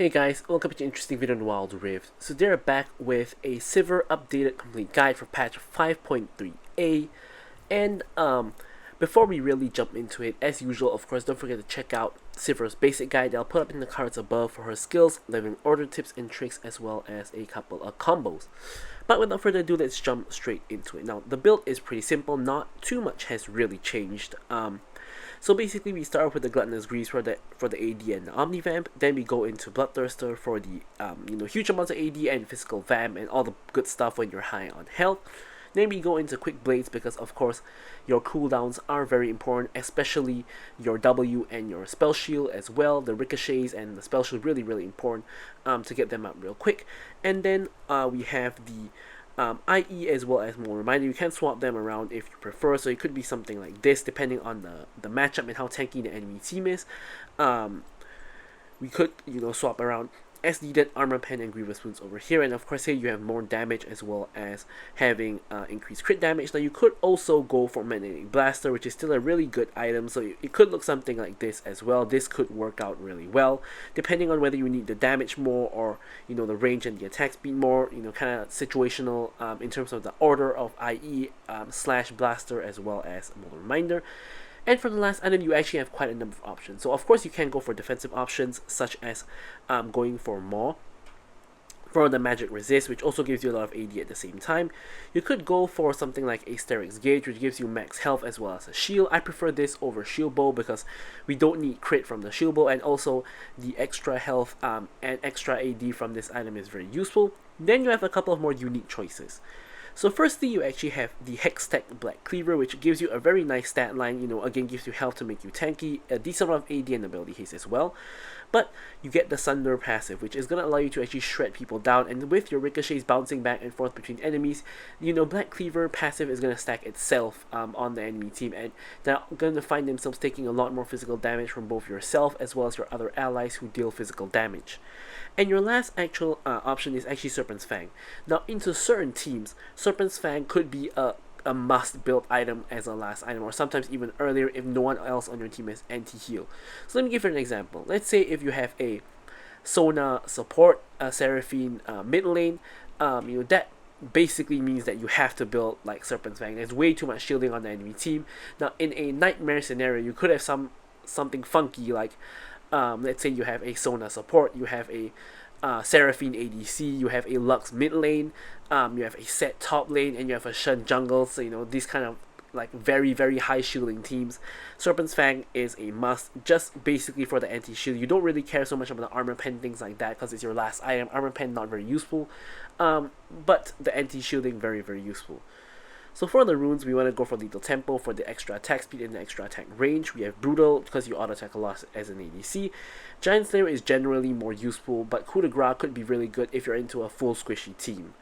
Hey guys, welcome to an interesting video on Wild Rift. So they're back with a Sivir updated complete guide for patch 5.3a, and before we really jump into it, as usual, of course, don't forget to check out Sivir's basic guide that I'll put up in the cards above for her skills, living order tips and tricks, as well as a couple of combos. But without further ado, let's jump straight into it. Now, the build is pretty simple, not too much has really changed. So basically, we start off with the Gluttonous Greaves for the AD and the Omnivamp. Then we go into Bloodthirster for the huge amounts of AD and physical Vamp and all the good stuff when you're high on health. Then we go into Quick Blades because of course your cooldowns are very important, especially your W and your Spell Shield as well. The ricochets and the Spell Shield really important to get them up real quick. And then we have the IE as well as more reminder. You can swap them around if you prefer, so it could be something like this depending on the matchup and how tanky the enemy team is. We could swap around as needed Armor Pen and Grievous Wounds over here, and of course here you have more damage as well as having increased crit damage. Now you could also go for Magnetic Blaster, which is still a really good item, so it could look something like this as well. This could work out really well depending on whether you need the damage more or the range and the attack speed more, kind of situational in terms of the order of IE slash blaster as well as more reminder. And for the last item, you actually have quite a number of options. So of course you can go for defensive options, such as going for Maw for the magic resist, which also gives you a lot of AD at the same time. You could go for something like Asterix Gauge, which gives you max health as well as a shield. I prefer this over Shield Bow because we don't need crit from the Shield Bow, and also the extra health and extra AD from this item is very useful. Then you have a couple of more unique choices. So firstly, you actually have the Hextech Black Cleaver, which gives you a very nice stat line, again gives you health to make you tanky, a decent amount of AD and ability haste as well. But you get the Sunder passive, which is going to allow you to actually shred people down, and with your ricochets bouncing back and forth between enemies, Black Cleaver passive is going to stack itself on the enemy team, and they're going to find themselves taking a lot more physical damage from both yourself as well as your other allies who deal physical damage. And your last actual option is actually Serpent's Fang. Now, into certain teams, Serpent's Fang could be a must-build item as a last item, or sometimes even earlier if no one else on your team has anti-heal. So let me give you an example. Let's say if you have a Sona support, a Seraphine mid lane, that basically means that you have to build like Serpent's Fang. There's way too much shielding on the enemy team. Now, in a nightmare scenario, you could have something funky like let's say you have a Sona support, you have a Seraphine ADC, you have a Lux mid lane, you have a Set top lane, and you have a Shen jungle. So these kind of like very high shielding teams, Serpent's Fang is a must, just basically for the anti-shield. You don't really care so much about the armor pen, things like that, because it's your last item. Armor pen not very useful, but the anti-shielding very useful. So for the runes, we want to go for Lethal Tempo for the extra attack speed and the extra attack range. We have Brutal because you auto attack a lot as an ADC. Giant Slayer is generally more useful, but Coup de Grace could be really good if you're into a full squishy team.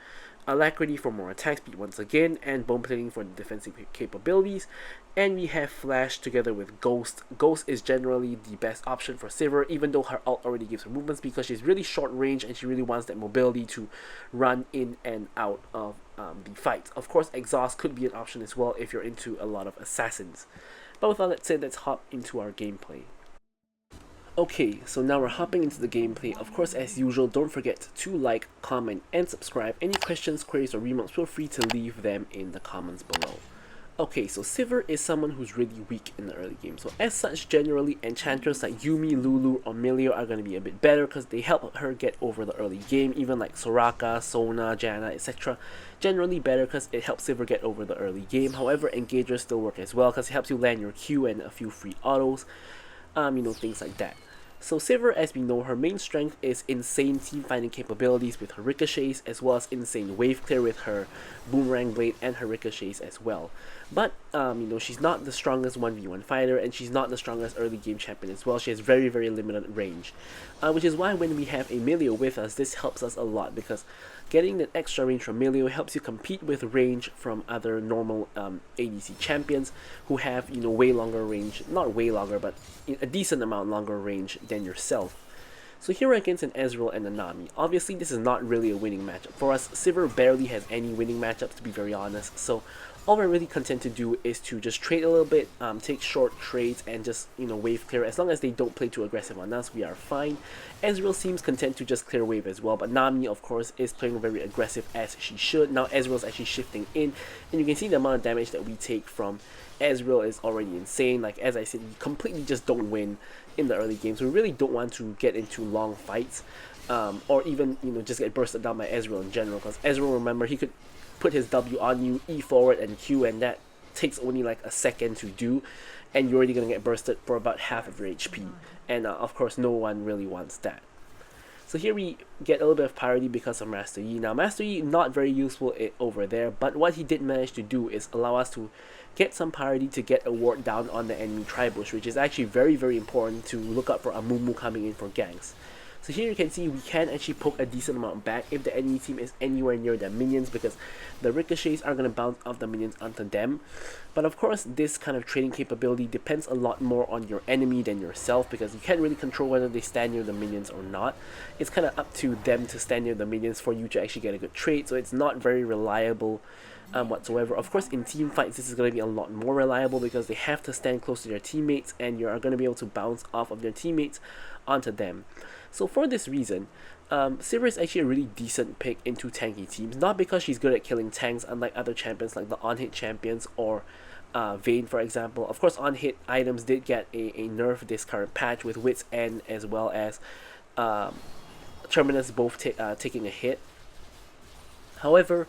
Alacrity for more attack speed once again, and Bone Plating for the defensive capabilities. And we have Flash together with Ghost. Ghost is generally the best option for Sivir, even though her ult already gives her movements, because she's really short range and she really wants that mobility to run in and out of the fights. Of course, Exhaust could be an option as well if you're into a lot of assassins. But with all that said, let's hop into our gameplay. Okay, so now we're hopping into the gameplay. Of course, as usual, don't forget to like, comment, and subscribe. Any questions, queries, or remarks, feel free to leave them in the comments below. Okay, so Sivir is someone who's really weak in the early game. So as such, generally, enchanters like Yuumi, Lulu, or Milio are going to be a bit better because they help her get over the early game. Even like Soraka, Sona, Janna, etc. Generally better because it helps Sivir get over the early game. However, engagers still work as well because it helps you land your Q and a few free autos. Things like that. So Sivir, as we know, her main strength is insane team fighting capabilities with her ricochets, as well as insane wave clear with her boomerang blade and her ricochets as well. But she's not the strongest 1v1 fighter, and she's not the strongest early game champion as well. She has very limited range, which is why when we have a Milio with us, this helps us a lot, because getting that extra range from Milio helps you compete with range from other normal ADC champions who have way longer range, not way longer, but a decent amount longer range than yourself. So here we're against an Ezreal and a Nami. Obviously this is not really a winning matchup. For us, Sivir barely has any winning matchups, to be very honest. So all we're really content to do is to just trade a little bit, take short trades and just, wave clear. As long as they don't play too aggressive on us, we are fine. Ezreal seems content to just clear wave as well, but Nami of course is playing very aggressive as she should. Now Ezreal's actually shifting in, and you can see the amount of damage that we take from Ezreal is already insane. Like as I said, we completely just don't win in the early games. We really don't want to get into long fights, or even just get bursted down by Ezreal in general, because Ezreal, remember, he could put his W on you, E forward and Q, and that takes only like a second to do, and you're already gonna get bursted for about half of your HP, and of course no one really wants that. So here we get a little bit of priority because of Master Yi. Now Master Yi not very useful over there, but what he did manage to do is allow us to get some priority to get a ward down on the enemy tri-bush, which is actually very very important to look out for Amumu coming in for ganks. So here you can see we can actually poke a decent amount back if the enemy team is anywhere near their minions, because the ricochets are going to bounce off the minions onto them. But of course this kind of trading capability depends a lot more on your enemy than yourself, because you can't really control whether they stand near the minions or not. It's kind of up to them to stand near the minions for you to actually get a good trade, so it's not very reliable whatsoever. Of course in team fights this is going to be a lot more reliable, because they have to stand close to their teammates and you are going to be able to bounce off of their teammates onto them. So for this reason, Sivir is actually a really decent pick into tanky teams, not because she's good at killing tanks unlike other champions like the on-hit champions or Vayne for example. Of course on-hit items did get a nerf this current patch, with Wit's End as well as Terminus both taking a hit. However,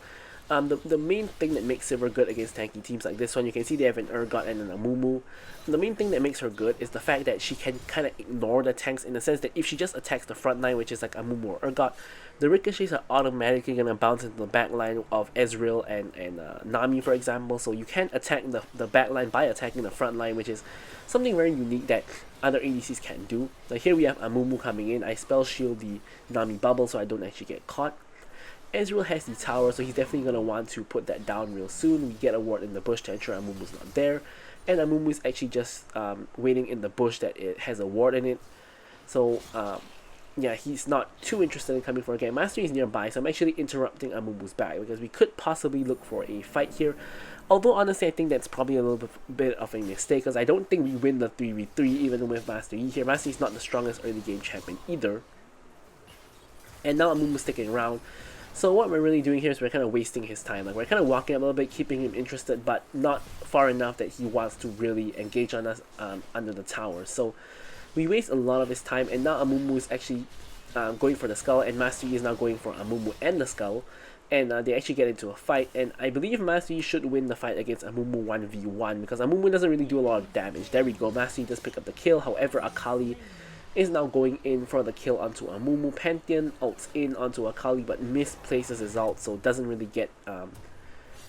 the main thing that makes Sivir good against tanky teams like this one, you can see they have an Urgot and an Amumu. The main thing that makes her good is the fact that she can kind of ignore the tanks, in the sense that if she just attacks the front line, which is like Amumu or Urgot, the ricochets are automatically going to bounce into the back line of Ezreal and Nami for example. So you can attack the back line by attacking the front line, which is something very unique that other ADCs can't do. Now here we have Amumu coming in. I spell shield the Nami bubble so I don't actually get caught. Ezreal has the tower, so he's definitely going to want to put that down real soon. We get a ward in the bush to ensure Amumu's not there, and Amumu is actually just waiting in the bush that it has a ward in it. So yeah, he's not too interested in coming for a game. Master is nearby, so I'm actually interrupting Amumu's back, because we could possibly look for a fight here. Although honestly I think that's probably a little bit of a mistake, because I don't think we win the 3v3 even with Master Yi here. Master Yi's not the strongest early game champion either. And now Amumu's sticking around. So what we're really doing here is we're kind of wasting his time. Like we're kind of walking up a little bit, keeping him interested, but not far enough that he wants to really engage on us under the tower. So we waste a lot of his time, and now Amumu is actually going for the skull, and Master Yi is now going for Amumu and the skull, and they actually get into a fight. And I believe Master Yi should win the fight against Amumu 1v1, because Amumu doesn't really do a lot of damage. There we go, Master Yi does pick up the kill. However, Akali is now going in for the kill onto Amumu. Pantheon ults in onto Akali but misplaces his ult, so doesn't really get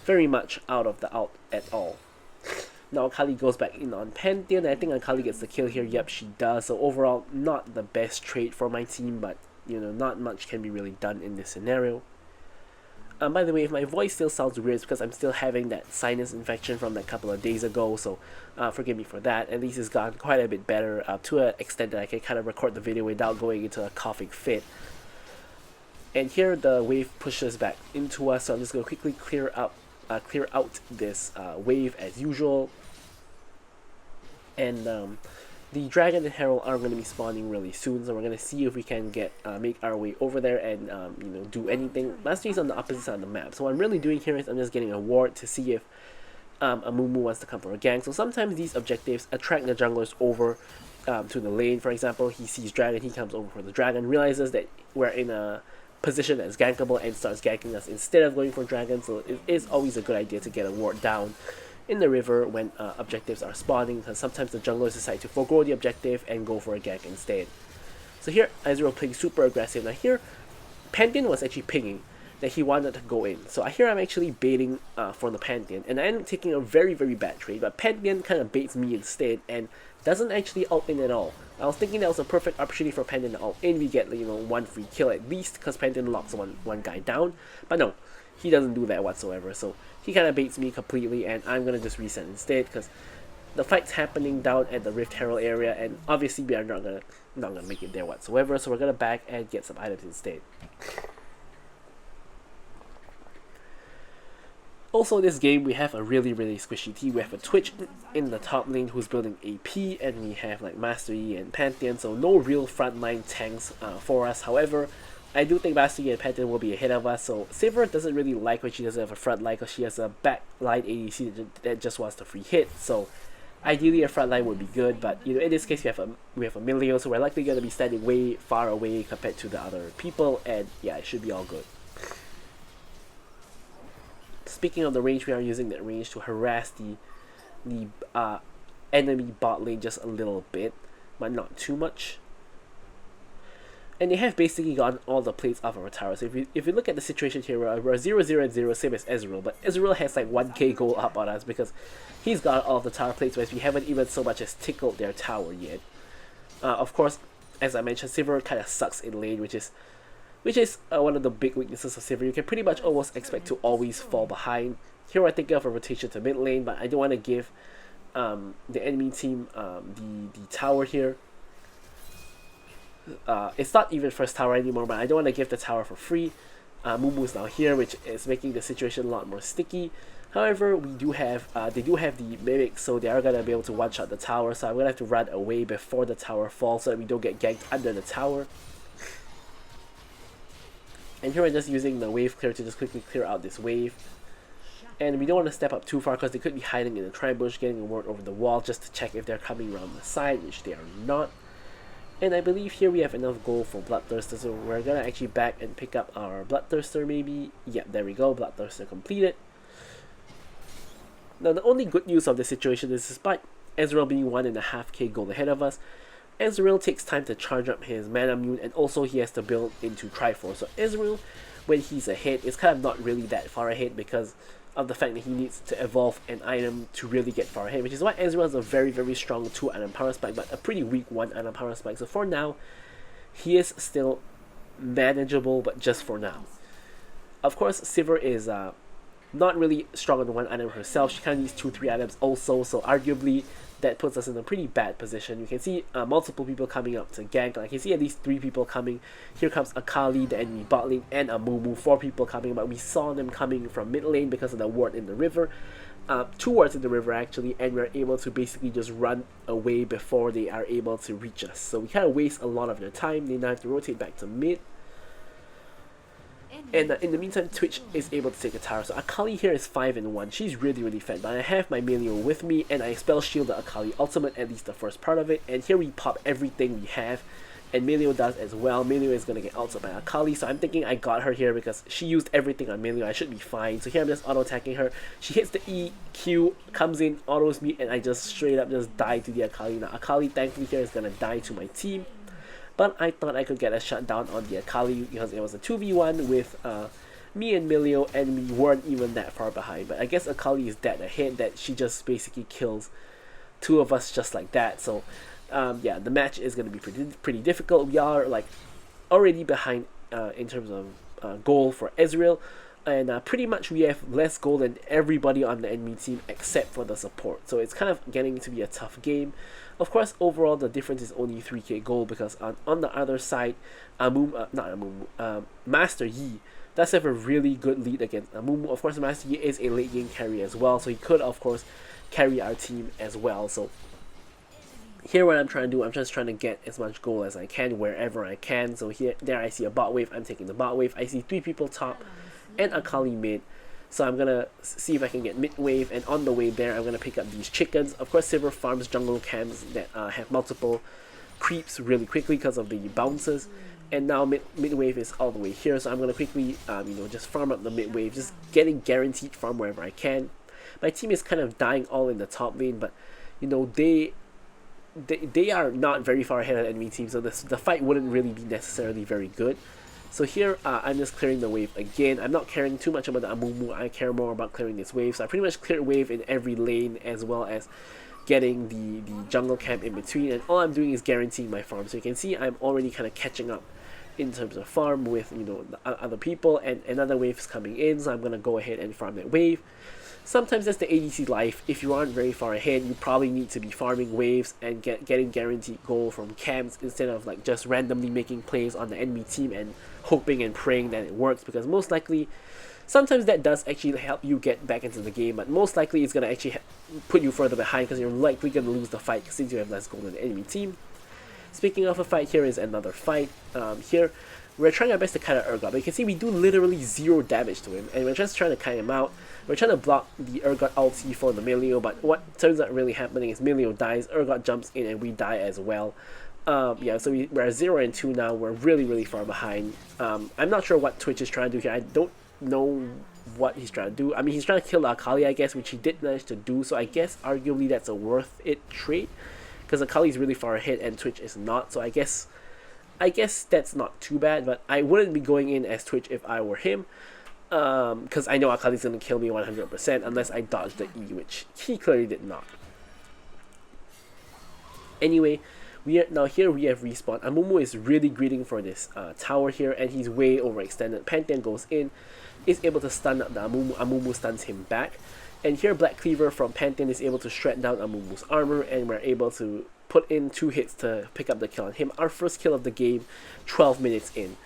very much out of the ult at all. Now Akali goes back in on Pantheon, and I think Akali gets the kill here. Yep, she does. So overall, not the best trade for my team, but not much can be really done in this scenario. By the way, if my voice still sounds weird, it's because I'm still having that sinus infection from that couple of days ago, so forgive me for that. At least it's gotten quite a bit better to an extent that I can kind of record the video without going into a coughing fit. And here the wave pushes back into us, so I'm just going to quickly clear out this wave as usual. And the Dragon and Herald are going to be spawning really soon, so we're going to see if we can get make our way over there and do anything. Master Yi's on the opposite side of the map, so what I'm really doing here is I'm just getting a ward to see if Amumu wants to come for a gank. So sometimes these objectives attract the junglers over to the lane. For example, he sees Dragon, he comes over for the Dragon, realizes that we're in a position that's gankable and starts ganking us instead of going for Dragon. So it is always a good idea to get a ward down in the river when objectives are spawning, because sometimes the junglers decide to forego the objective and go for a gank instead. So here Ezreal playing super aggressive. Now here Pantheon was actually pinging that he wanted to go in, so here I'm actually baiting for the Pantheon, and I'm taking a very very bad trade, but Pantheon kind of baits me instead and doesn't actually ult in at all. I was thinking that was a perfect opportunity for Pantheon to ult in. We get one free kill at least, because Pantheon locks one guy down, but no, he doesn't do that whatsoever. So he kind of baits me completely, and I'm gonna just reset instead, because the fight's happening down at the Rift Herald area, and obviously we are not gonna make it there whatsoever, so we're gonna back and get some items instead. Also, this game we have a really squishy team. We have a Twitch in the top lane who's building AP, and we have like Master Yi and Pantheon, so no real frontline tanks for us. However, I do think Master Yi and Pantheon will be ahead of us, so Sivir doesn't really like when she doesn't have a front line because she has a back line ADC that just wants the free hit, so ideally a front line would be good, but you know, in this case we have a Milio, so we're likely going to be standing way far away compared to the other people, and yeah, it should be all good. Speaking of the range, we are using that range to harass the enemy bot lane just a little bit, but not too much. And they have basically gotten all the plates off of our tower. So if you look at the situation here, we're 0-0 and 0, same as Ezreal, but Ezreal has like 1k gold up on us because he's got all of the tower plates, whereas we haven't even so much as tickled their tower yet. Of course, as I mentioned, Sivir kind of sucks in lane, which is one of the big weaknesses of Sivir. You can pretty much almost expect to always fall behind. Here we're thinking of a rotation to mid lane, but I don't want to give the enemy team the tower here. It's not even first tower anymore, but I don't want to give the tower for free. Mumu's now here, which is making the situation a lot more sticky. However, we do have they do have the Mimic, so they are going to be able to one-shot the tower, so I'm going to have to run away before the tower falls so that we don't get ganked under the tower. And here we're just using the wave clear to just quickly clear out this wave. And we don't want to step up too far because they could be hiding in the tri-bush, getting a ward over the wall just to check if they're coming around the side, which they are not. And I believe here we have enough gold for Bloodthirster, so we're going to actually back and pick up our Bloodthirster maybe. Yep, there we go, Bloodthirster completed. Now the only good news of this situation is despite Ezreal being 1.5k gold ahead of us, Ezreal takes time to charge up his mana mune, and also he has to build into Triforce. So Ezreal, when he's ahead, is kind of not really that far ahead because of the fact that he needs to evolve an item to really get far ahead, which is why Ezreal has a very strong 2-item power spike, but a pretty weak 1-item power spike. So for now, he is still manageable, but just for now. Of course, Sivir is not really strong on the 1 item herself. She kind of needs 2-3 items also, so arguably that puts us in a pretty bad position. You can see multiple people coming up to gank. I can see at least 3 people coming. Here comes Akali, the enemy bot lane, and a Mumu, 4 people coming, but we saw them coming from mid lane because of the ward in the river. 2 wards in the river actually, and we're able to basically just run away before they are able to reach us. So we kind of waste a lot of their time. They now have to rotate back to mid. And in the meantime, Twitch is able to take a tower. So Akali here is 5-1. She's really fed. But I have my Milio with me, and I spell shield the Akali ultimate, at least the first part of it. And here we pop everything we have, and Milio does as well. Milio is going to get ulted by Akali, so I'm thinking I got her here because she used everything on Milio. I should be fine. So here I'm just auto-attacking her. She hits the E, Q, comes in, autos me, and I just straight up just die to the Akali. Now Akali thankfully here is going to die to my team. But I thought I could get a shutdown on the Akali because it was a 2v1 with me and Milio, and we weren't even that far behind. But I guess Akali is that ahead that she just basically kills 2 of us just like that. So yeah, the match is going to be pretty difficult. We are like already behind in terms of goal for Ezreal, and pretty much we have less gold than everybody on the enemy team except for the support. So it's kind of getting to be a tough game. Of course, overall the difference is only 3k gold because on the other side, Master Yi does have a really good lead against Mumu. Of course, Master Yi is a late game carry as well, so he could of course carry our team as well. So here what I'm trying to do, I'm just trying to get as much gold as I can wherever I can. So there I see a bot wave, I'm taking the bot wave. I see 3 people top and Akali mid. So I'm gonna see if I can get mid wave, and on the way there I'm gonna pick up these chickens. Of course, Sivir farms jungle camps that have multiple creeps really quickly because of the bounces. And now mid wave is all the way here, so I'm gonna quickly just farm up the mid wave, just getting guaranteed farm wherever I can. My team is kind of dying all in the top lane, but you know they are not very far ahead of the enemy team, so the fight wouldn't really be necessarily very good. So here I'm just clearing the wave again. I'm not caring too much about the Amumu, I care more about clearing this wave. So I pretty much cleared wave in every lane as well as getting the jungle camp in between, and all I'm doing is guaranteeing my farm. So you can see I'm already kind of catching up in terms of farm with the other people, and another wave is coming in, so I'm gonna go ahead and farm that wave. sometimes that's the ADC life. If you aren't very far ahead, you probably need to be farming waves and getting guaranteed gold from camps instead of like just randomly making plays on the enemy team and hoping and praying that it works, because most likely sometimes that does actually help you get back into the game, but most likely it's going to actually put you further behind because you're likely going to lose the fight since you have less gold than the enemy team. Speaking of a fight, here is another fight. Here we're trying our best to cut out Urgot, but you can see we do literally 0 damage to him, and we're just trying to kite him out. We're trying to block the Urgot ulti for the Milio, but what turns out really happening is Milio dies, Urgot jumps in, and we die as well. Yeah, so we're at 0 and 2 now. We're really far behind. I'm not sure what Twitch is trying to do here. I don't know what he's trying to do. I mean, he's trying to kill the Akali, I guess, which he did manage to do, so I guess arguably that's a worth it trade, because Akali is really far ahead and Twitch is not, so I guess that's not too bad, but I wouldn't be going in as Twitch if I were him, because I know Akali's going to kill me 100% unless I dodge the E, which he clearly did not. Anyway, we have respawn. Amumu is really greeting for this tower here, and he's way overextended. Pantheon goes in, is able to stun up the Amumu. Amumu stuns him back, and here Black Cleaver from Pantheon is able to shred down Amumu's armor, and we're able to put in 2 hits to pick up the kill on him. Our first kill of the game, 12 minutes in.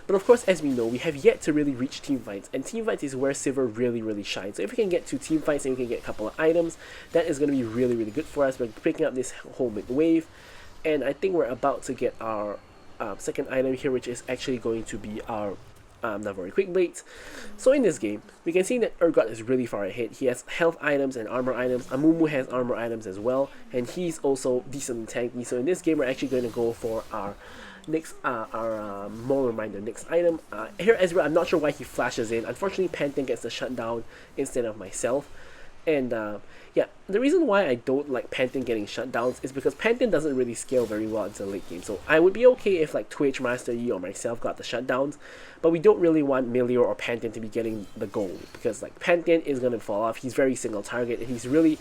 But of course, as we know, we have yet to really reach team fights, and team fights is where Sivir really shines. So if we can get to team fights and we can get a couple of items, that is going to be really good for us. We're picking up this whole mid wave, and I think we're about to get our second item here, which is actually going to be our Navari Quick Blades. So in this game, we can see that Urgot is really far ahead. He has health items and armor items. Amumu has armor items as well, and he's also decently tanky. So in this game, we're actually going to go for our next more reminder next item. Here Ezreal, I'm not sure why he flashes in. Unfortunately, Pantheon gets the shutdown instead of myself. And yeah, the reason why I don't like Pantheon getting shutdowns is because Pantheon doesn't really scale very well until late game. So I would be okay if like Twitch, Master Yi, or myself got the shutdowns, but we don't really want Milio or Pantheon to be getting the gold, because like Pantheon is going to fall off. He's very single target, and he's really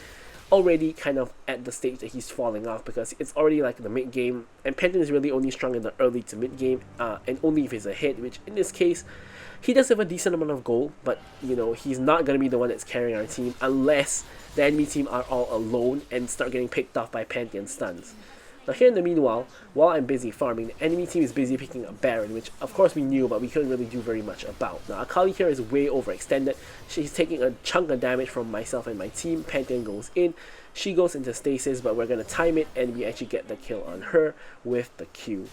already kind of at the stage that he's falling off, because it's already like the mid game, and Pantheon is really only strong in the early to mid game, and only if he's a hit, which in this case he does have a decent amount of gold, but you know, he's not going to be the one that's carrying our team unless the enemy team are all alone and start getting picked off by Pantheon stuns. Now here in the meanwhile, while I'm busy farming, the enemy team is busy picking up Baron, which of course we knew, but we couldn't really do very much about. Now Akali here is way overextended. She's taking a chunk of damage from myself and my team. Pantheon goes in, she goes into stasis, but we're going to time it, and we actually get the kill on her with the Q.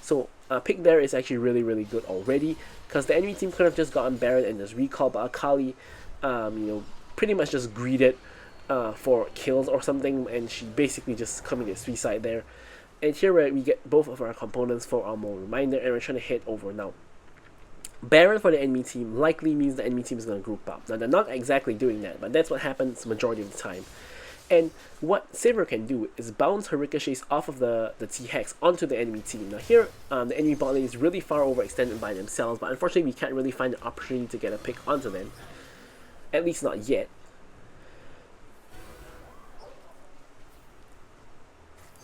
So pick there is actually really good already, because the enemy team could have just gotten Baron and just recall, but Akali, you know, pretty much just greeted for kills or something, and she basically just committed suicide there. And here we get both of our components for our more reminder, and we're trying to head over now. Baron for the enemy team likely means the enemy team is going to group up. Now they're not exactly doing that, but that's what happens majority of the time. And what Sivir can do is bounce her ricochets off of the T-Hex onto the enemy team. Now here, the enemy bot lane is really far overextended by themselves, but unfortunately we can't really find an opportunity to get a pick onto them. At least not yet.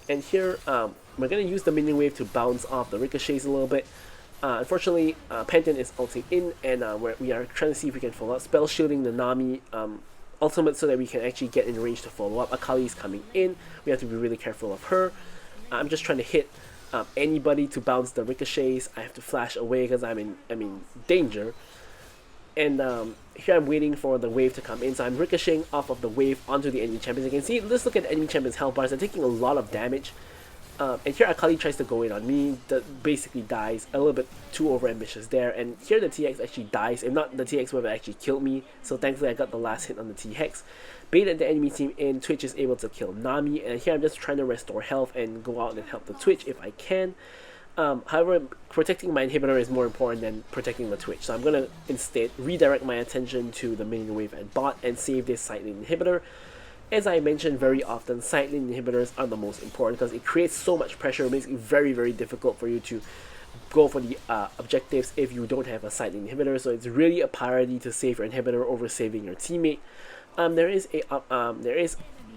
And here, we're going to use the minion wave to bounce off the ricochets a little bit. Unfortunately, Pantheon is ulting in, and we are trying to see if we can follow up. Spell shielding the Nami ultimate so that we can actually get in range to follow up. Akali is coming in. We have to be really careful of her. I'm just trying to hit anybody to bounce the ricochets. I have to flash away because I'm in danger. And here I'm waiting for the wave to come in, so I'm ricocheting off of the wave onto the enemy champions. You can see, let's look at the enemy champions' health bars. They're taking a lot of damage. And here Akali tries to go in on me, that basically dies, a little bit too overambitious there. And here the TX actually dies, if not the TX would have actually killed me, so thankfully I got the last hit on the TX. Baited the enemy team in, Twitch is able to kill Nami, and here I'm just trying to restore health and go out and help the Twitch if I can. However, protecting my inhibitor is more important than protecting the Twitch, so I'm going to instead redirect my attention to the minion wave and bot and save this side lane inhibitor. As I mentioned very often, side lane inhibitors are the most important because it creates so much pressure. It makes it very difficult for you to go for the objectives if you don't have a side lane inhibitor, so it's really a priority to save your inhibitor over saving your teammate. There is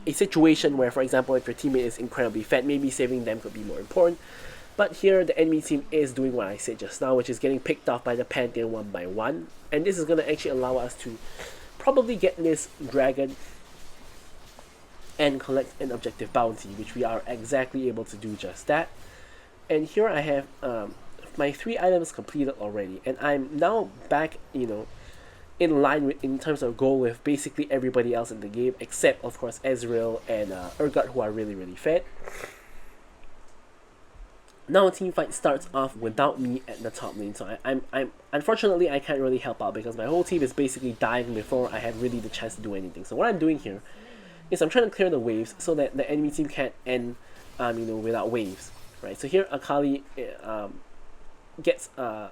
a situation where, for example, if your teammate is incredibly fat, maybe saving them could be more important. But here the enemy team is doing what I said just now, which is getting picked off by the Pantheon one by one, and this is going to actually allow us to probably get this dragon and collect an objective bounty, which we are exactly able to do just that. And here I have my 3 items completed already, and I'm now back, in line with, in terms of goal, with basically everybody else in the game, except of course Ezreal and Urgot, who are really fed. Now a team fight starts off without me at the top lane, so I'm unfortunately I can't really help out because my whole team is basically dying before I had really the chance to do anything. So what I'm doing here is I'm trying to clear the waves so that the enemy team can't end without waves, right? So here Akali gets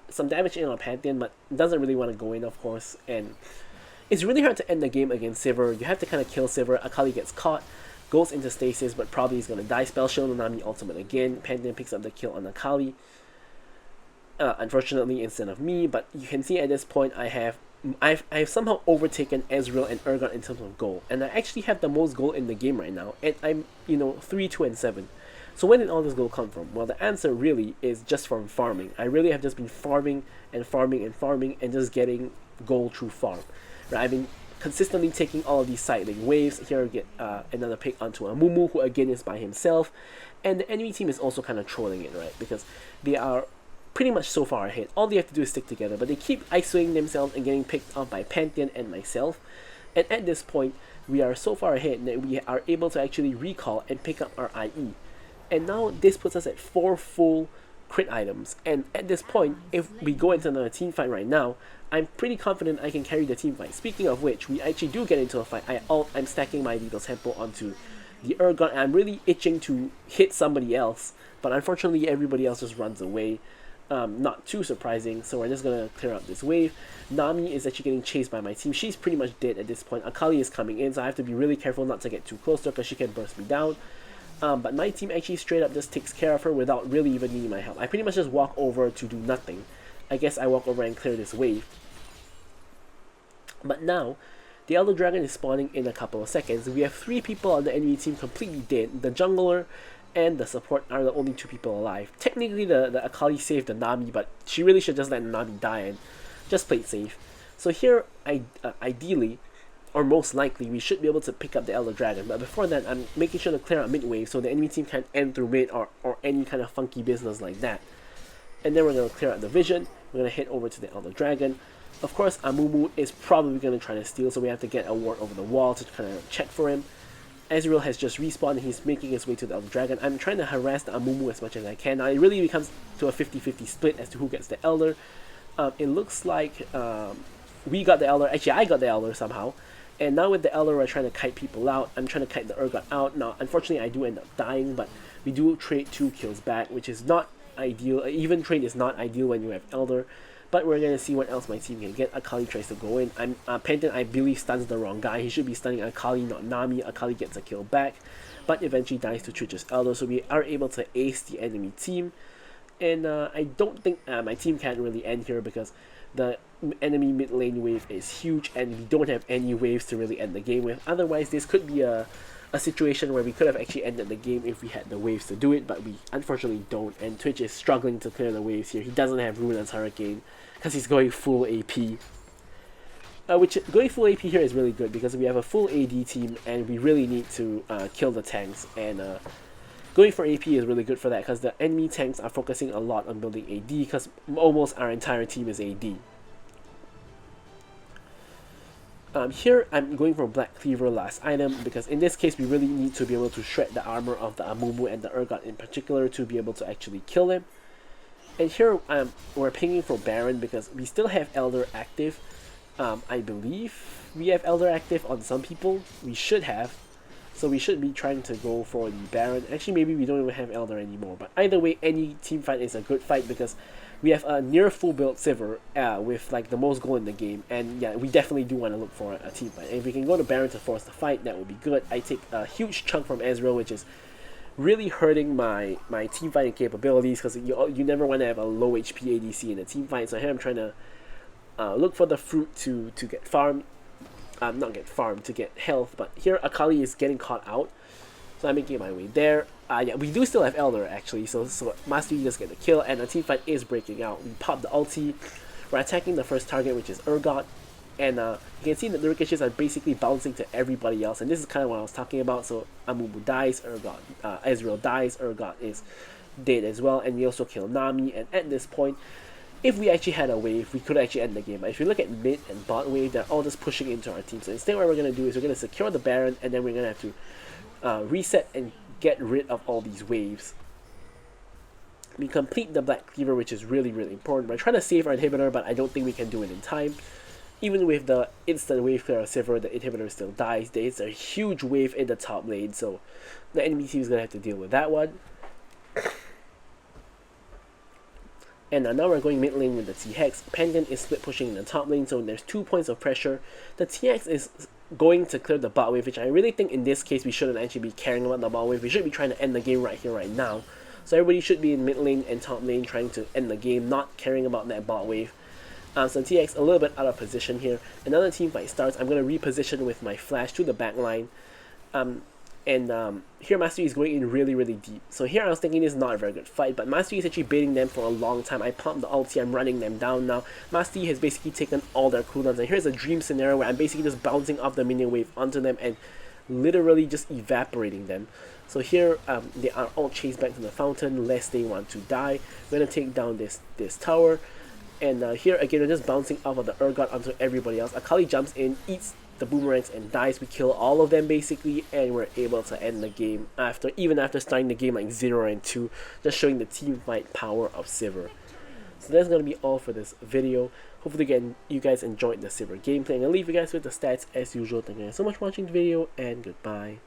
some damage in on Pantheon, but doesn't really want to go in, of course, and it's really hard to end the game against Sivir. You have to kind of kill Sivir. Akali gets caught, goes into stasis, but probably is going to die. Spell Shield on Nami ultimate again. Pantheon picks up the kill on Akali, unfortunately instead of me, but you can see at this point I've somehow overtaken Ezreal and Urgot in terms of goal, and I actually have the most goal in the game right now, and I'm 3, 2, and 7. So where did all this gold come from? Well, the answer really is just from farming. I really have just been farming and just getting gold through farm. Right? I've been consistently taking all of these side lane waves. Here I get another pick onto a Mumu, who again is by himself. And the enemy team is also kind of trolling it, right? Because they are pretty much so far ahead. All they have to do is stick together, but they keep isolating themselves and getting picked off by Pantheon and myself. And at this point, we are so far ahead that we are able to actually recall and pick up our IE. And now this puts us at 4 full crit items, and at this point, if we go into another team fight right now, I'm pretty confident I can carry the team fight. Speaking of which, we actually do get into a fight. I'm stacking my Lethal Tempo onto the Urgot, and I'm really itching to hit somebody else, but unfortunately everybody else just runs away. Not too surprising, so we're just gonna clear out this wave. Nami is actually getting chased by my team. She's pretty much dead at this point. Akali is coming in, so I have to be really careful not to get too close to her because she can burst me down. But my team actually straight up just takes care of her without really even needing my help. I pretty much just walk over to do nothing. I guess I walk over and clear this wave. But now, the Elder Dragon is spawning in a couple of seconds. We have 3 people on the enemy team completely dead. The jungler and the support are the only 2 people alive. Technically, the Akali saved the Nami, but she really should just let the Nami die and just play it safe. So here, ideally, or most likely, we should be able to pick up the Elder Dragon. But before that, I'm making sure to clear out mid-wave so the enemy team can't end through mid or any kind of funky business like that. And then we're going to clear out the vision. We're going to head over to the Elder Dragon. Of course, Amumu is probably going to try to steal, so we have to get a ward over the wall to kind of check for him. Ezreal has just respawned and he's making his way to the Elder Dragon. I'm trying to harass the Amumu as much as I can. Now, it really becomes to a 50-50 split as to who gets the Elder. It looks like we got the Elder. Actually, I got the Elder somehow. And now with the Elder, we're trying to kite people out. I'm trying to kite the Urgot out. Now, unfortunately, I do end up dying, but we do trade 2 kills back, which is not ideal. Even trade is not ideal when you have Elder. But we're going to see what else my team can get. Akali tries to go in. Pantheon, I believe, stuns the wrong guy. He should be stunning Akali, not Nami. Akali gets a kill back, but eventually dies to Twitch's Elder, so we are able to ace the enemy team. And I don't think my team can really end here because the enemy mid lane wave is huge and we don't have any waves to really end the game with. Otherwise, this could be a situation where we could have actually ended the game if we had the waves to do it, but we unfortunately don't, and Twitch is struggling to clear the waves here. He doesn't have Runa's Hurricane because he's going full AP. Which going full AP here is really good because we have a full AD team and we really need to kill the tanks, and going for AP is really good for that because the enemy tanks are focusing a lot on building AD because almost our entire team is AD. Here I'm going for Black Cleaver last item because in this case we really need to be able to shred the armor of the Amumu and the Urgot in particular to be able to actually kill him. And here we're pinging for Baron because we still have Elder active. I believe we have Elder active on some people. We should have. So we should be trying to go for the Baron. Actually, maybe we don't even have Elder anymore. But either way, any team fight is a good fight because we have a near full build Sivir with like the most gold in the game. And yeah, we definitely do want to look for a team fight. And if we can go to Baron to force the fight, that would be good. I take a huge chunk from Ezreal, which is really hurting my team fighting capabilities because you never want to have a low HP ADC in a team fight. So here I'm trying to look for the fruit to get farmed. Not get farmed, to get health, but here Akali is getting caught out, so I'm making my way there. Yeah, we do still have Elder actually, so Master Yi does get the kill, and the team fight is breaking out. We pop the ulti, we're attacking the first target, which is Urgot, And you can see that the ricochets are basically bouncing to everybody else, and this is kind of what I was talking about. So Amumu dies, Ezreal dies, Urgot is dead as well, and we also kill Nami. And at this point, if we actually had a wave, we could actually end the game. But if you look at mid and bot wave, they're all just pushing into our team. So instead what we're going to do is we're going to secure the Baron, and then we're going to have to reset and get rid of all these waves. We complete the Black Cleaver, which is really, really important. We're trying to save our inhibitor, but I don't think we can do it in time. Even with the instant wave clear of Sivir, the inhibitor still dies. There's a huge wave in the top lane, so the enemy team is going to have to deal with that one. And now we're going mid lane with the T-Hex. Penguin is split pushing in the top lane, so there's 2 points of pressure. The T-Hex is going to clear the bot wave, which I really think in this case we shouldn't actually be caring about the bot wave. We should be trying to end the game right here, right now. So everybody should be in mid lane and top lane trying to end the game, not caring about that bot wave. So TX a little bit out of position here. Another team fight starts. I'm going to reposition with my flash to the back line. Here Master Yi is going in really, really deep. So here I was thinking this is not a very good fight, but Master Yi is actually baiting them for a long time. I pumped the ulti, I'm running them down now. Master Yi has basically taken all their cooldowns, and here's a dream scenario where I'm basically just bouncing off the minion wave onto them and literally just evaporating them. So here they are all chased back to the fountain lest they want to die. We're going to take down this tower. And here again we're just bouncing off of the Urgot onto everybody else. Akali jumps in, eats the boomerangs and dies. We kill all of them basically, and we're able to end the game even after starting the game like 0-2, just showing the team fight power of Sivir. So that's going to be all for this video. Hopefully again you guys enjoyed the Sivir gameplay, and I'll leave you guys with the stats as usual. Thank you guys so much for watching the video, and goodbye.